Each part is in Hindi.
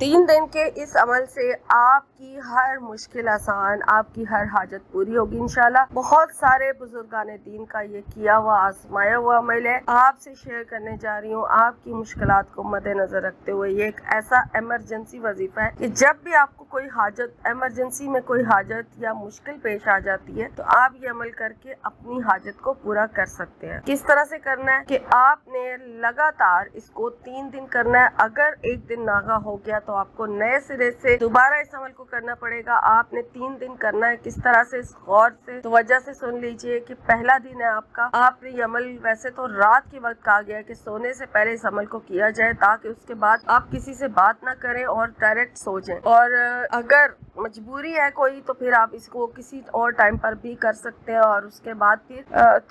3 दिन के इस अमल से आपकी हर मुश्किल आसान, आपकी हर हाजत पूरी होगी इंशाल्लाह। बहुत सारे बुजुर्गाने दीन का ये किया हुआ आजमाया हुआ अमल है, आपसे शेयर करने जा रही हूँ। आपकी मुश्किलात को मद्देनजर रखते हुए ये एक ऐसा इमरजेंसी वजीफा है कि जब भी आपको कोई हाजत, इमरजेंसी में कोई हाजत या मुश्किल पेश आ जाती है तो आप ये अमल करके अपनी हाजत को पूरा कर सकते हैं। किस तरह से करना है कि आपने लगातार इसको 3 दिन करना है। अगर एक दिन नागा हो गया तो आपको नए सिरे से दोबारा इस अमल को करना पड़ेगा। आपने 3 दिन करना है। किस तरह से, गौर से तो वजह से सुन लीजिए कि पहला दिन है आपका। आपने ये अमल वैसे तो रात के वक्त कहा गया है कि सोने से पहले इस अमल को किया जाए ताकि उसके बाद आप किसी से बात ना करें और डायरेक्ट सो जाएं। और अगर मजबूरी है कोई तो फिर आप इसको किसी और टाइम पर भी कर सकते हैं और उसके बाद फिर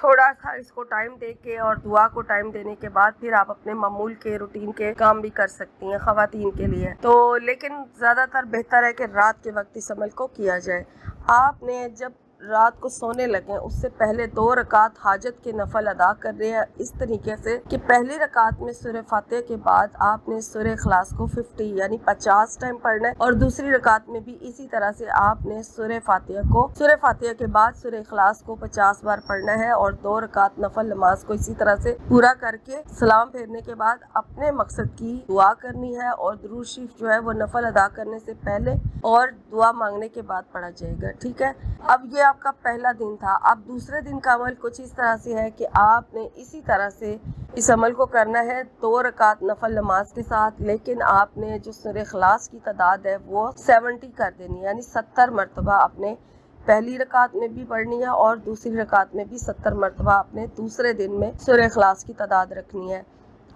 थोड़ा सा इसको टाइम दे के और दुआ को टाइम देने के बाद फिर आप अपने मामूल के रूटीन के काम भी कर सकती हैं खवातीन के लिए। तो लेकिन ज़्यादातर बेहतर है कि रात के वक्त इस अमल को किया जाए। आपने जब रात को सोने लगे उससे पहले 2 रकात हाजत के नफल अदा कर रहे हैं इस तरीके से कि पहली रकात में सूरह फातिहा के बाद आपने सूरह इखलास को 50 यानी 50 टाइम पढ़ना है और दूसरी रकात में भी इसी तरह से आपने सूरह फातिहा के बाद सूरह इखलास को 50 बार पढ़ना है और 2 रकात नफल नमाज को इसी तरह से पूरा करके सलाम फेरने के बाद अपने मकसद की दुआ करनी है। और दुरूद शरीफ जो है वो नफल अदा करने से पहले और दुआ मांगने के बाद पढ़ा जाएगा। ठीक है, अब ये आपका पहला दिन था। अब दूसरे दिन का अमल कुछ इस तरह से है कि आपने इसी तरह से इस अमल को करना है 2 रकात नफल नमाज के साथ, लेकिन आपने जो सूरह इखलास की तादाद है वो 70 कर देनी है, यानी 70 मरतबा आपने पहली रकात में भी पढ़नी है और दूसरी रकात में भी 70 मरतबा आपने दूसरे दिन में सूरह इखलास की तादाद रखनी है।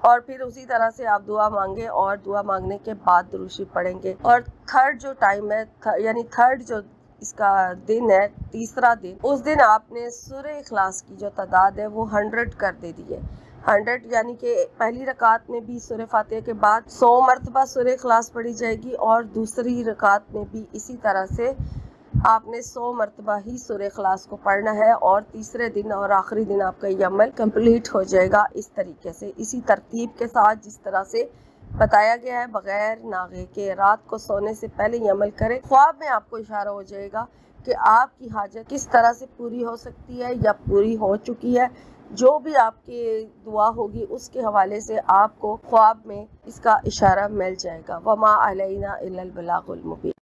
और फिर उसी तरह से आप दुआ मांगे और दुआ मांगने के बाद दुरूद शरीफ पढ़ेंगे। और थर्ड जो टाइम है यानी थर्ड जो इसका दिन है, तीसरा दिन, उस दिन आपने सूरह इखलास की जो तादाद है वो 100 कर दे दी है। 100 यानी कि पहली रकात में भी सूरह फातिहा के बाद 100 मरतबा सूरह इखलास पढ़ी जाएगी और दूसरी रकात में भी इसी तरह से आपने 100 मरतबा ही सूरह इखलास को पढ़ना है और तीसरे दिन और आखिरी दिन आपका ये अमल कंप्लीट हो जाएगा। इस तरीके से, इसी तरतीब के साथ जिस तरह से बताया गया है, बगैर नागे के रात को सोने से पहले ये अमल करें। ख्वाब में आपको इशारा हो जाएगा कि आपकी हाजत किस तरह से पूरी हो सकती है या पूरी हो चुकी है। जो भी आपकी दुआ होगी उसके हवाले से आपको ख्वाब में इसका इशारा मिल जाएगा। वमा अलैना इल्लल बलागुल मुबीन।